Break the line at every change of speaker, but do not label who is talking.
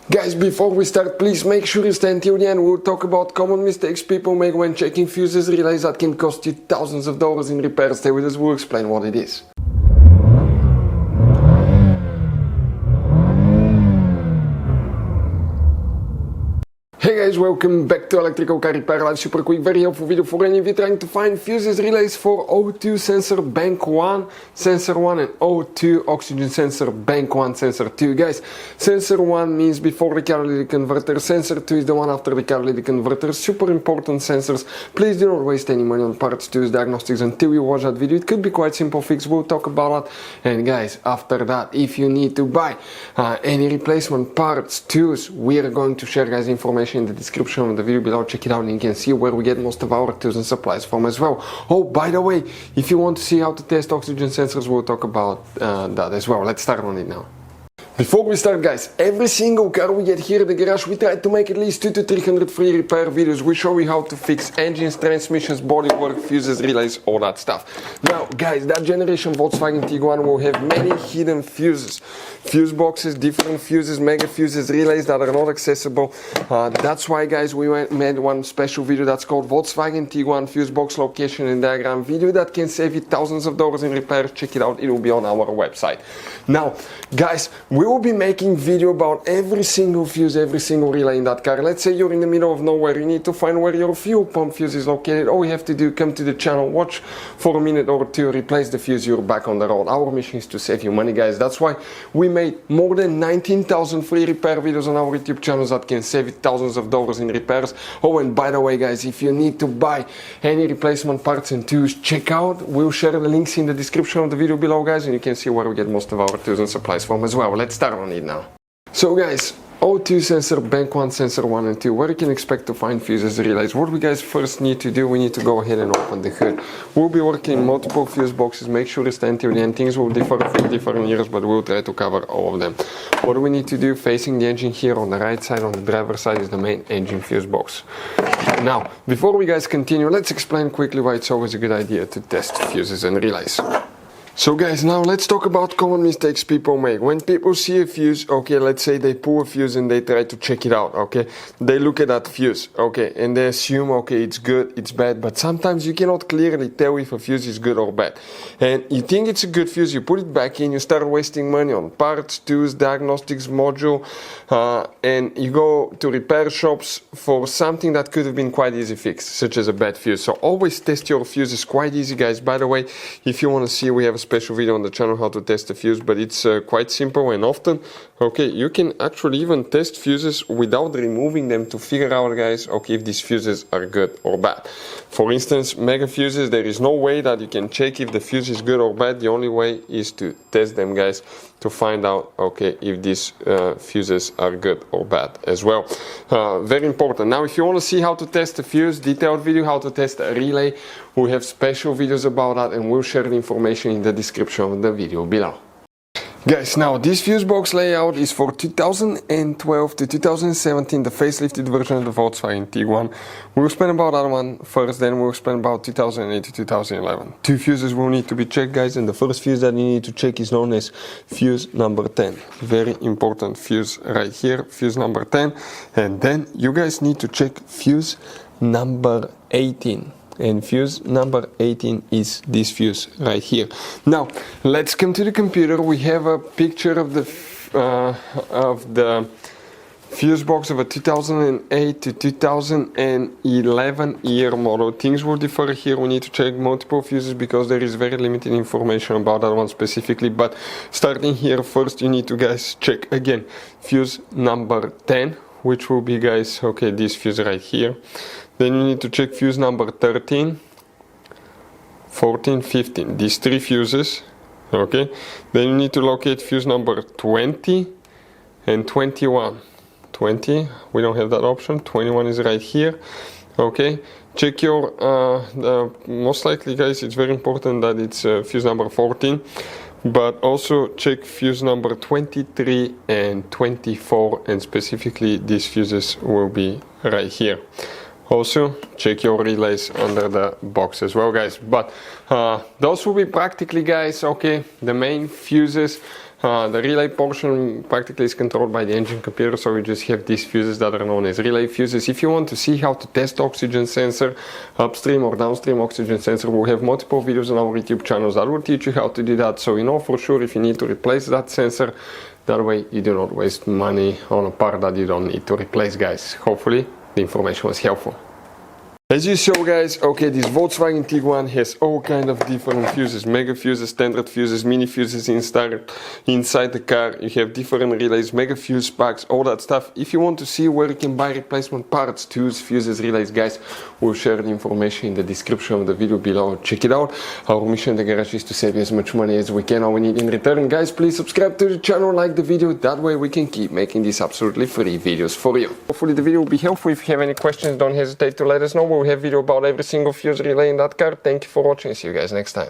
Guys, before we start, please make sure you stay until the end. We'll talk about common mistakes people make when checking fuses, relays that can cost you thousands of dollars in repairs. Stay with us, we'll explain what it is. Hey guys, welcome back to Electrical Car Repair Live. Super quick, very helpful video for any of you trying to find fuses, relays for O2 sensor Bank1, Sensor1 and O2 oxygen sensor Bank1, Sensor2. Guys, Sensor1 means before the catalytic converter, Sensor2 is the one after the catalytic converter. Super important sensors. Please do not waste any money on parts, tools, diagnostics until you watch that video. It could be quite simple fix, we'll talk about that. And guys, after that, if you need to buy any replacement parts, tools, we are going to share guys information in the description of the video below. Check it out and you can see where we get most of our tools and supplies from as well. Oh, by the way, if you want to see how to test oxygen sensors, we'll talk about that as well. Let's start on it now. Before we start guys, every single car we get here in the garage, we try to make at least 200 to 300 free repair videos. We show you how to fix engines, transmissions, bodywork, fuses, relays, all that stuff. Now guys, that generation Volkswagen Tiguan will have many hidden fuses. Fuse boxes, different fuses, mega fuses, relays that are not accessible. That's why guys, we made one special video that's called Volkswagen Tiguan Fuse Box Location and Diagram video that can save you thousands of dollars in repairs. Check it out, it will be on our website. Now guys, we will be making video about every single fuse, every single relay in that car. Let's say you're in the middle of nowhere, you need to find where your fuel pump fuse is located. All you have to do, come to the channel, watch for a minute or two, replace the fuse, you're back on the road. Our mission is to save you money guys. That's why we made more than 19,000 free repair videos on our YouTube channels that can save you thousands of dollars in repairs. Oh, and by the way guys, if you need to buy any replacement parts and tools, check out, we'll share the links in the description of the video below guys, and you can see where we get most of our tools and supplies from as well. Let's start on it now. So guys, O2 sensor Bank1, Sensor1 and 2, where you can expect to find fuses, relays. What we guys first need to do, we need to go ahead and open the hood. We'll be working in multiple fuse boxes, make sure to stay until the end. Things will differ for different years, but we'll try to cover all of them. What do we need to do? Facing the engine here on the right side, on the driver's side is the main engine fuse box. Now, before we guys continue, let's explain quickly why it's always a good idea to test fuses and relays. So guys, now let's talk about common mistakes people make. When people see a fuse, okay, let's say they pull a fuse and they try to check it out, okay? They look at that fuse, okay, and they assume, okay, it's good, it's bad, but sometimes you cannot clearly tell if a fuse is good or bad. And you think it's a good fuse, you put it back in, you start wasting money on parts, tools, diagnostics, module, and you go to repair shops for something that could have been quite easy fixed, such as a bad fuse. So always test your fuses, quite easy guys. By the way, if you want to see, we have a special video on the channel how to test a fuse, but it's quite simple and often, okay, you can actually even test fuses without removing them to figure out guys, okay, if these fuses are good or bad. For instance, mega fuses, there is no way that you can check if the fuse is good or bad. The only way is to test them guys to find out, okay, if these fuses are good or bad as well. Very important. Now if you want to see how to test a fuse, detailed video how to test a relay, we have special videos about that and we'll share the information in the description of the video below. Guys, now this fuse box layout is for 2012 to 2017, the facelifted version of the Volkswagen Tiguan. We'll spend about that one first, then we'll spend about 2008 to 2011. Two fuses will need to be checked guys, and the first fuse that you need to check is known as fuse number 10. Very important fuse right here, fuse number 10. And then you guys need to check fuse number 18. And fuse number 18 is this fuse right here. Now let's come to the computer. We have a picture of the fuse box of a 2008 to 2011 year model. Things will differ here. We need to check multiple fuses because there is very limited information about that one specifically. But starting here, first you need to guys check again fuse number 10, which will be guys, okay, this fuse right here. Then you need to check fuse number 13, 14, 15, these three fuses, okay. Then you need to locate fuse number 20 and 21. 20, we don't have that option, 21 is right here, okay. Check your, most likely guys, it's very important that it's fuse number 14. But also check fuse number 23 and 24, and specifically these fuses will be right here. Also check your relays under the box as well guys. But those will be practically guys, okay, the main fuses The relay portion practically is controlled by the engine computer, so we just have these fuses that are known as relay fuses. If you want to see how to test oxygen sensor, upstream or downstream oxygen sensor, we'll have multiple videos on our YouTube channels that will teach you how to do that, so you know for sure if you need to replace that sensor. That way you do not waste money on a part that you don't need to replace, guys. Hopefully the information was helpful. As you saw, guys, okay, this Volkswagen Tiguan has all kind of different fuses, mega fuses, standard fuses, mini fuses inside the car. You have different relays, mega fuse packs, all that stuff. If you want to see where you can buy replacement parts, tools, fuses, relays, guys, we'll share the information in the description of the video below. Check it out. Our mission in the garage is to save you as much money as we can. All we need in return, guys, please subscribe to the channel, like the video. That way we can keep making these absolutely free videos for you. Hopefully the video will be helpful. If you have any questions, don't hesitate to let us know. We'll have video about every single fuse relay in that car. Thank you for watching. See you guys next time.